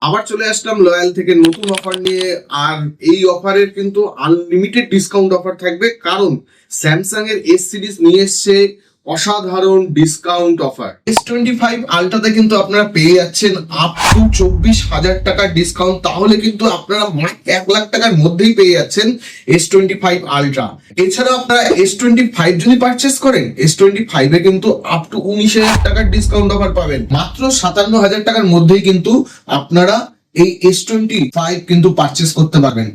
আবার চলে আসলাম লয়াল থেকে নতুন অফার নিয়ে। আর এই অফারের কিন্তু আনলিমিটেড ডিসকাউন্ট অফার থাকবে, কারণ স্যামসাং এর এস সিরিজ নিয়ে এসছে অসাধারণ ডিসকাউন্ট অফার। S25 আলট্রাতে কিন্তু আপনারা পেয়ে যাচ্ছেন আপ টু 24,000 টাকার ডিসকাউন্ট। তাহলে কিন্তু আপনারা 1 লাখ টাকার মধ্যেই পেয়ে যাচ্ছেন S25 আলট্রা। এছাড়াও আপনারা S25 যদি পারচেস করেন, S25 এ কিন্তু আপ টু 19,000 টাকার ডিসকাউন্ট অফার পাবেন। মাত্র 57,000 টাকার মধ্যেই কিন্তু আপনারা এই S25 কিন্তু পারচেস করতে পারবেন।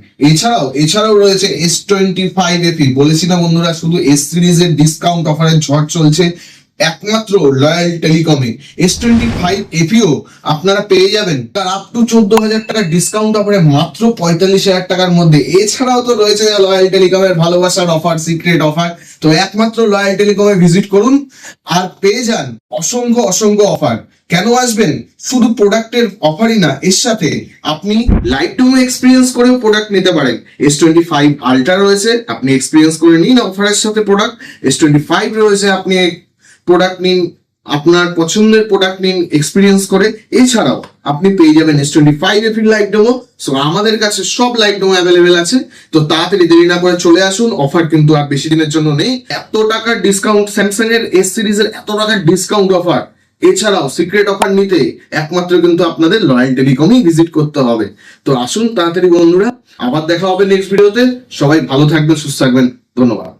এছাড়াও রয়েছে S25 FE। বলেছি না বন্ধুরা, শুধু এস সিরিজের ডিসকাউন্ট অফারের ঝড় চলছে একমাত্র লয়াল টেলিকমে। S25 FEও আপনারা পেয়ে যাবেন তার আপ টু 14,000 টাকার ডিসকাউন্ট অফারে মাত্র 45,000 টাকার মধ্যে। এছাড়াও তো রয়েছে লয়াল টেলিকমের ভালোবাসার অফার, সিক্রেট অফার। তো একমাত্র লয়াল টেলিকমে ভিজিট করুন আর পেয়ে যান অসংখ্য অফার। কেন আসবেন? শুধু প্রোডাক্টের অফারই না, এর সাথে আপনি লাইভ ডেমো এক্সপিরিয়েন্স করেও প্রোডাক্ট নিতে পারেন। S25 আলট্রা রয়েছে, আপনি এক্সপিরিয়েন্স করে নিন অফারের সাথে প্রোডাক্ট। S25 রয়েছে, আপনি প্রোডাক্ট নিন, আপনার পছন্দের প্রোডাক্ট নিন এক্সপিরিয়েন্স করে। এছাড়াও আপনি পেয়ে যাবেন S25 FE live demo. So আমাদের কাছে সব লাইভ ডেমো অ্যাভেলেবেল আছে। তো তাড়াতাড়ি দেরি না করে চলে আসুন, অফার কিন্তু আর বেশি দিনের জন্য নেই। এত টাকার ডিসকাউন্ট, স্যামসাং এর এস সিরিজের এত টাকার ডিসকাউন্ট অফার, এছাড়াও সিক্রেট অফার নিতে একমাত্র কিন্তু আপনাদের লয়াল টেলিকমই ভিজিট করতে হবে। তো আসুন তাড়াতাড়ি বন্ধুরা, আবার দেখা হবে নেক্সট ভিডিওতে। সবাই ভালো থাকবেন, সুস্থ থাকবেন, ধন্যবাদ।